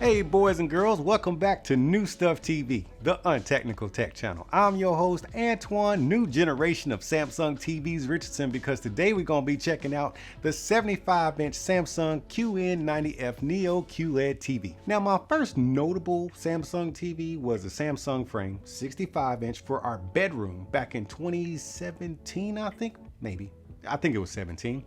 Hey boys and girls, welcome back to New Stuff TV, the untechnical tech channel. I'm your host Antoine, new generation of Samsung TVs Richardson, because today we're going to be checking out the 75-inch Samsung QN90F Neo QLED TV. Now my first notable Samsung TV was a Samsung frame 65-inch for our bedroom back in 2017, I think it was 17.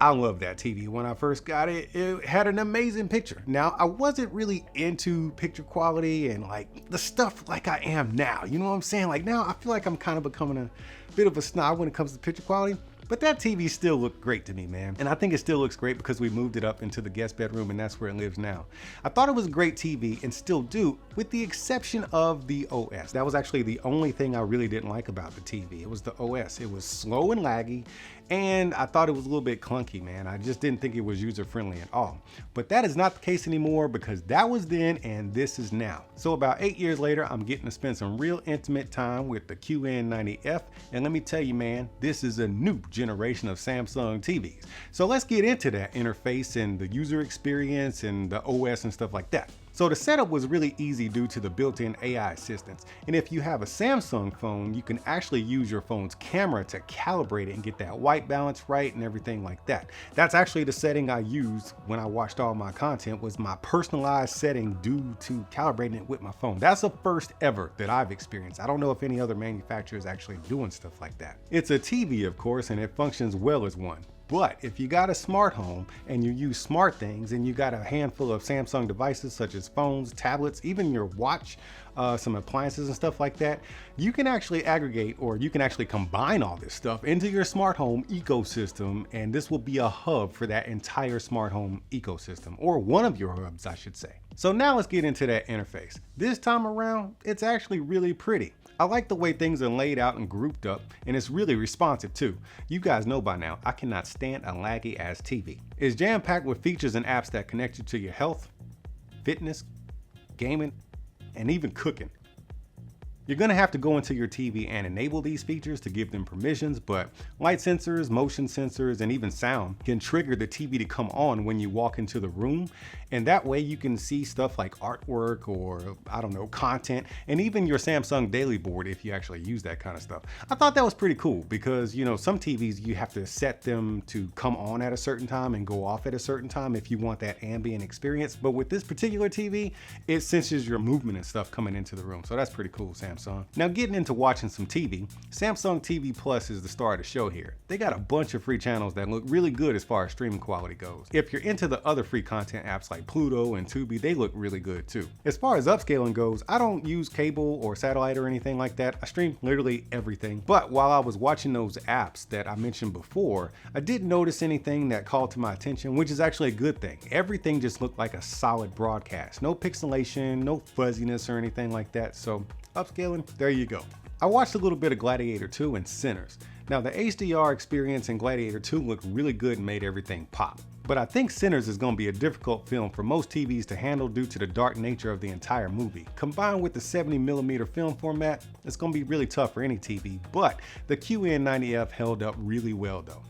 I love that TV. When I first got it, it had an amazing picture. Now, I wasn't really into picture quality and like the stuff like I am now. You know what I'm saying? Like now I feel like I'm kind of becoming a bit of a snob when it comes to picture quality. But that TV still looked great to me, man. And I think it still looks great because we moved it up into the guest bedroom and that's where it lives now. I thought it was a great TV and still do, with the exception of the OS. That was actually the only thing I really didn't like about the TV. It was the OS. It was slow and laggy, and I thought it was a little bit clunky, man. I just didn't think it was user-friendly at all. But that is not the case anymore because that was then and this is now. So about 8 years later, I'm getting to spend some real intimate time with the QN90F, and let me tell you, man, this is a new generation of Samsung TVs. So let's get into that interface and the user experience and the OS and stuff like that. So the setup was really easy due to the built-in AI assistance. And if you have a Samsung phone, you can actually use your phone's camera to calibrate it and get that white balance right and everything like that. That's actually the setting I used when I watched all my content, was my personalized setting due to calibrating it with my phone. That's the first ever that I've experienced. I don't know if any other manufacturer is actually doing stuff like that. It's a TV, of course, and it functions well as one. But if you got a smart home and you use smart things and you got a handful of Samsung devices such as phones, tablets, even your watch, some appliances and stuff like that, you can actually aggregate, or you can actually combine all this stuff into your smart home ecosystem, and this will be a hub for that entire smart home ecosystem, or one of your hubs, I should say. So now let's get into that interface. This time around, it's actually really pretty. I like the way things are laid out and grouped up, and it's really responsive too. You guys know by now, I cannot stand a laggy ass TV. It's jam-packed with features and apps that connect you to your health, fitness, gaming, and even cooking. You're gonna have to go into your TV and enable these features to give them permissions, but light sensors, motion sensors, and even sound can trigger the TV to come on when you walk into the room. And that way you can see stuff like artwork or, I don't know, content, and even your Samsung daily board if you actually use that kind of stuff. I thought that was pretty cool because, you know, some TVs you have to set them to come on at a certain time and go off at a certain time if you want that ambient experience. But with this particular TV, it senses your movement and stuff coming into the room. So that's pretty cool, Samsung. Now getting into watching some TV, Samsung TV Plus is the star of the show here. They got a bunch of free channels that look really good as far as streaming quality goes. If you're into the other free content apps like Pluto and Tubi, they look really good too. As far as upscaling goes, I don't use cable or satellite or anything like that. I stream literally everything. But while I was watching those apps that I mentioned before, I didn't notice anything that called to my attention, which is actually a good thing. Everything just looked like a solid broadcast. No pixelation, no fuzziness or anything like that. So upscaling, there you go. I watched a little bit of Gladiator 2 and Sinners. Now the HDR experience in Gladiator 2 looked really good and made everything pop. But I think Sinners is going to be a difficult film for most TVs to handle due to the dark nature of the entire movie. Combined with the 70mm film format, it's going to be really tough for any TV, but the QN90F held up really well though.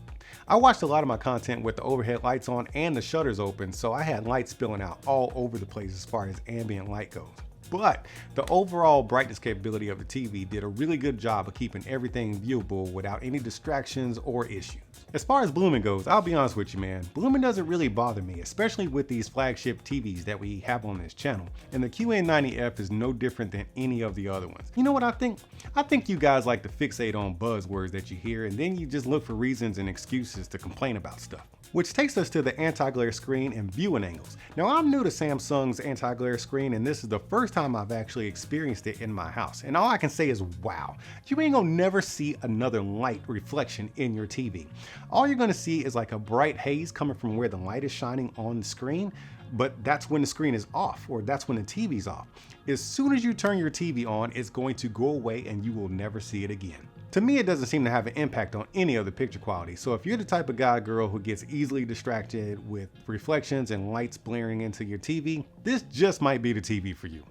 I watched a lot of my content with the overhead lights on and the shutters open, so I had light spilling out all over the place as far as ambient light goes. But the overall brightness capability of the TV did a really good job of keeping everything viewable without any distractions or issues. As far as blooming goes, I'll be honest with you, man, blooming doesn't really bother me, especially with these flagship TVs that we have on this channel. And the QN90F is no different than any of the other ones. You know what I think? I think you guys like to fixate on buzzwords that you hear, and then you just look for reasons and excuses to complain about stuff. Which takes us to the anti-glare screen and viewing angles. Now I'm new to Samsung's anti-glare screen, and this is the first time I've actually experienced it in my house. And all I can say is wow. You ain't gonna never see another light reflection in your TV. All you're gonna see is like a bright haze coming from where the light is shining on the screen, but that's when the screen is off, or that's when the TV's off. As soon as you turn your TV on, it's going to go away and you will never see it again. To me, it doesn't seem to have an impact on any of the picture quality. So if you're the type of guy or girl who gets easily distracted with reflections and lights blaring into your TV, this just might be the TV for you.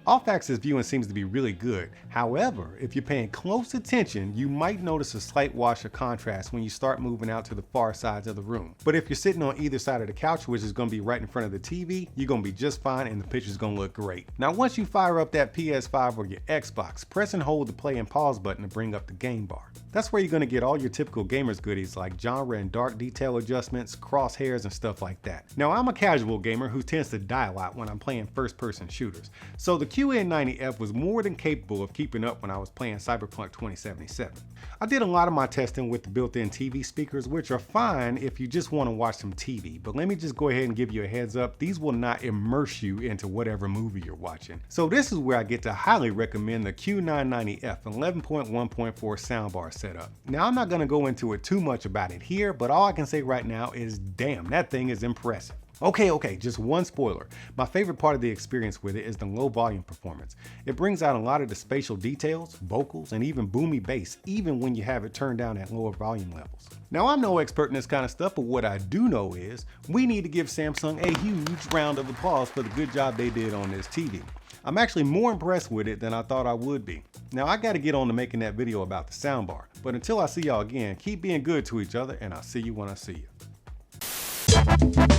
Off-axis viewing seems to be really good. However, if you're paying close attention, you might notice a slight wash of contrast when you start moving out to the far sides of the room. But if you're sitting on either side of the couch, which is going to be right in front of the TV, you're going to be just fine and the picture's going to look great. Now once you fire up that PS5 or your Xbox, press and hold the play and pause button to bring up the game bar. That's where you're going to get all your typical gamers goodies like genre and dark detail adjustments, crosshairs, and stuff like that. Now I'm a casual gamer who tends to die a lot when I'm playing first-person shooters, so the QN90F was more than capable of keeping up when I was playing Cyberpunk 2077. I did a lot of my testing with the built-in TV speakers, which are fine if you just want to watch some TV, but let me just go ahead and give you a heads up, these will not immerse you into whatever movie you're watching. So this is where I get to highly recommend the Q990F 11.1.4 soundbar setup. Now I'm not going to go into it too much about it here, but all I can say right now is damn, that thing is impressive. Okay, just one spoiler. My favorite part of the experience with it is the low volume performance. It brings out a lot of the spatial details, vocals, and even boomy bass, even when you have it turned down at lower volume levels. Now I'm no expert in this kind of stuff, but what I do know is we need to give Samsung a huge round of applause for the good job they did on this TV. I'm actually more impressed with it than I thought I would be. Now I gotta get on to making that video about the soundbar, but until I see y'all again, keep being good to each other and I'll see you when I see you.